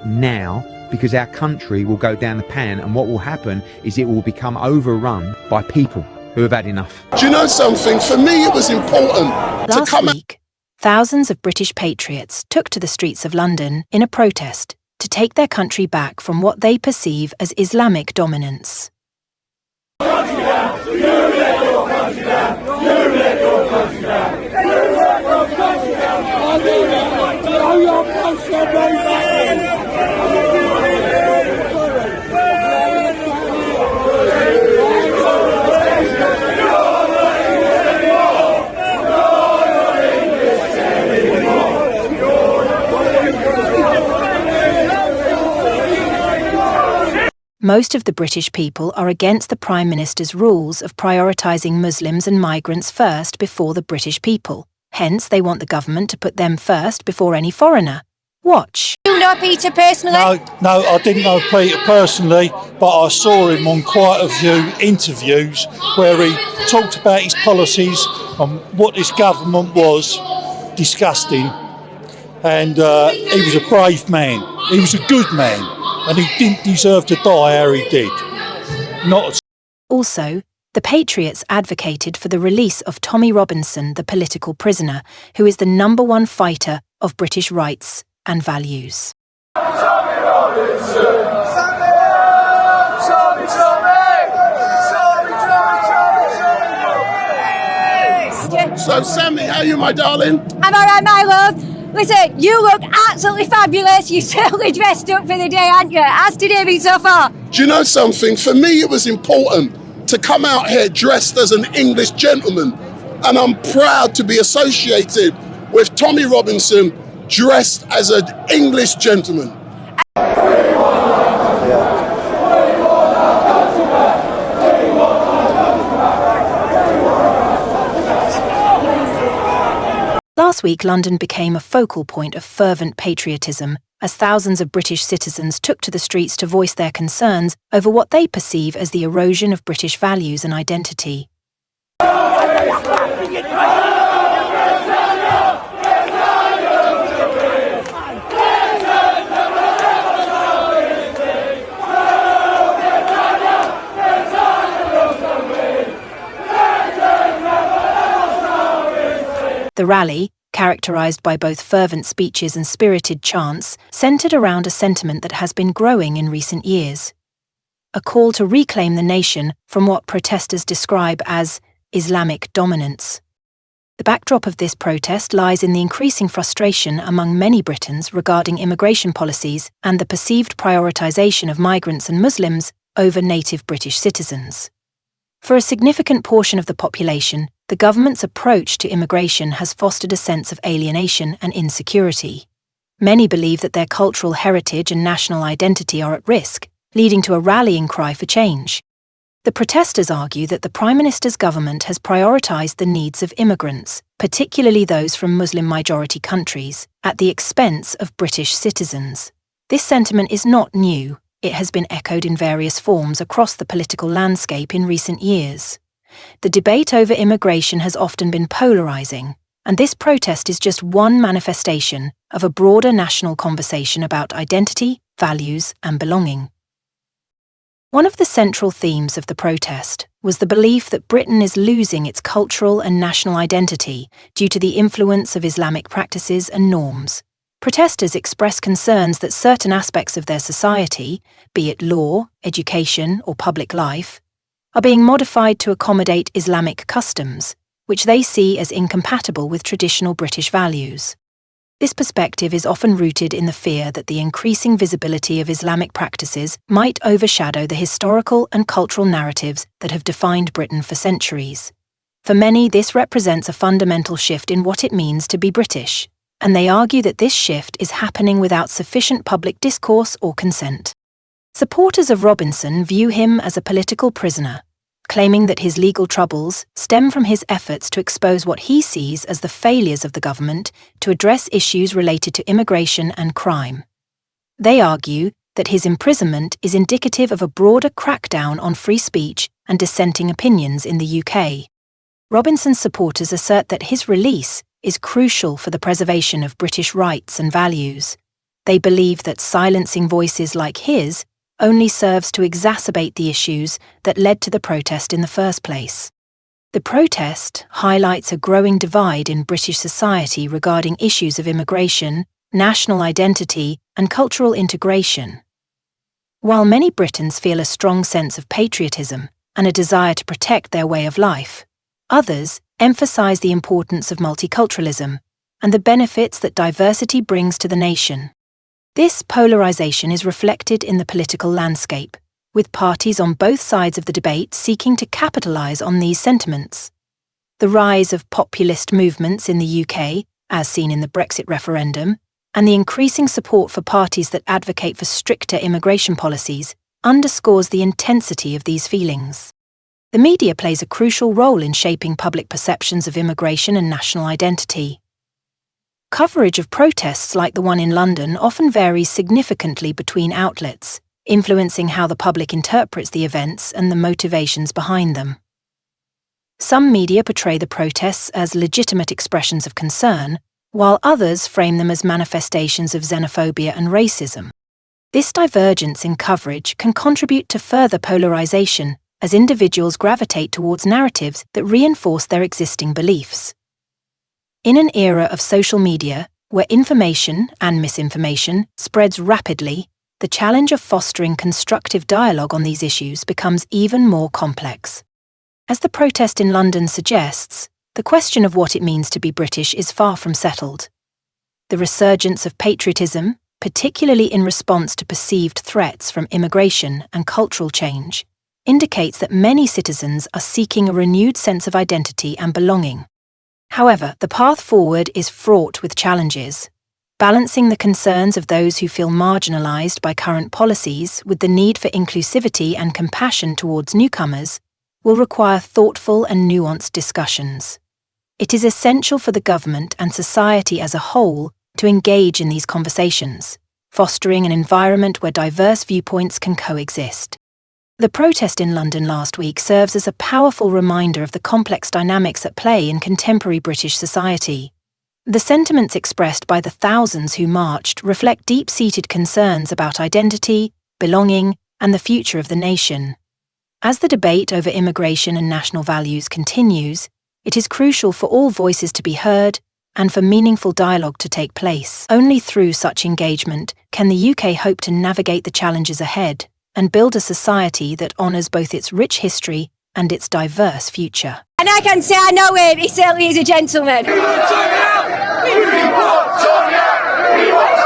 now, because our country will go down the pan, and what will happen is it will become overrun by people who have had enough. Do you know something? For me, it was important to come Last week, thousands of British patriots took to the streets of London in a protest to take their country back from what they perceive as Islamic dominance. Most of the British people are against the Prime Minister's rules of prioritising Muslims and migrants first before the British people. Hence, they want the government to put them first before any foreigner. Watch. Do you know Peter personally? No, I didn't know Peter personally, but I saw him on quite a few interviews where he talked about his policies and what this government was disgusting. And he was a brave man. He was a good man. And he didn't deserve to die how he did. Also, the Patriots advocated for the release of Tommy Robinson, the political prisoner, who is the #1 fighter of British rights and values. Tommy Robinson! So, Sammy, how are you, my darling? I'm alright, my love. Listen, you look absolutely fabulous. You're certainly dressed up for the day, aren't you? How's today been so far? Do you know something? For me, it was important to come out here dressed as an English gentleman. And I'm proud to be associated with Tommy Robinson dressed as an English gentleman. Last week, London became a focal point of fervent patriotism as thousands of British citizens took to the streets to voice their concerns over what they perceive as the erosion of British values and identity. The rally, characterised by both fervent speeches and spirited chants, centred around a sentiment that has been growing in recent years. A call to reclaim the nation from what protesters describe as Islamic dominance. The backdrop of this protest lies in the increasing frustration among many Britons regarding immigration policies and the perceived prioritisation of migrants and Muslims over native British citizens. For a significant portion of the population, the government's approach to immigration has fostered a sense of alienation and insecurity. Many believe that their cultural heritage and national identity are at risk, leading to a rallying cry for change. The protesters argue that the Prime Minister's government has prioritised the needs of immigrants, particularly those from Muslim-majority countries, at the expense of British citizens. This sentiment is not new. It has been echoed in various forms across the political landscape in recent years. The debate over immigration has often been polarising, and this protest is just one manifestation of a broader national conversation about identity, values, and belonging. One of the central themes of the protest was the belief that Britain is losing its cultural and national identity due to the influence of Islamic practices and norms. Protesters express concerns that certain aspects of their society, be it law, education, or public life, are being modified to accommodate Islamic customs, which they see as incompatible with traditional British values. This perspective is often rooted in the fear that the increasing visibility of Islamic practices might overshadow the historical and cultural narratives that have defined Britain for centuries. For many, this represents a fundamental shift in what it means to be British, and they argue that this shift is happening without sufficient public discourse or consent. Supporters of Robinson view him as a political prisoner, claiming that his legal troubles stem from his efforts to expose what he sees as the failures of the government to address issues related to immigration and crime. They argue that his imprisonment is indicative of a broader crackdown on free speech and dissenting opinions in the UK. Robinson's supporters assert that his release is crucial for the preservation of British rights and values. They believe that silencing voices like his only serves to exacerbate the issues that led to the protest in the first place. The protest highlights a growing divide in British society regarding issues of immigration, national identity, and cultural integration. While many Britons feel a strong sense of patriotism and a desire to protect their way of life, others emphasise the importance of multiculturalism and the benefits that diversity brings to the nation. This polarisation is reflected in the political landscape, with parties on both sides of the debate seeking to capitalise on these sentiments. The rise of populist movements in the UK, as seen in the Brexit referendum, and the increasing support for parties that advocate for stricter immigration policies underscores the intensity of these feelings. The media plays a crucial role in shaping public perceptions of immigration and national identity. Coverage of protests like the one in London often varies significantly between outlets, influencing how the public interprets the events and the motivations behind them. Some media portray the protests as legitimate expressions of concern, while others frame them as manifestations of xenophobia and racism. This divergence in coverage can contribute to further polarisation as individuals gravitate towards narratives that reinforce their existing beliefs. In an era of social media, where information and misinformation spreads rapidly, the challenge of fostering constructive dialogue on these issues becomes even more complex. As the protest in London suggests, the question of what it means to be British is far from settled. The resurgence of patriotism, particularly in response to perceived threats from immigration and cultural change, indicates that many citizens are seeking a renewed sense of identity and belonging. However, the path forward is fraught with challenges. Balancing the concerns of those who feel marginalised by current policies with the need for inclusivity and compassion towards newcomers will require thoughtful and nuanced discussions. It is essential for the government and society as a whole to engage in these conversations, fostering an environment where diverse viewpoints can coexist. The protest in London last week serves as a powerful reminder of the complex dynamics at play in contemporary British society. The sentiments expressed by the thousands who marched reflect deep-seated concerns about identity, belonging, and the future of the nation. As the debate over immigration and national values continues, it is crucial for all voices to be heard and for meaningful dialogue to take place. Only through such engagement can the UK hope to navigate the challenges ahead and build a society that honours both its rich history and its diverse future. And I can say I know him, he certainly is a gentleman. We want Tonya! We want Tonya! We want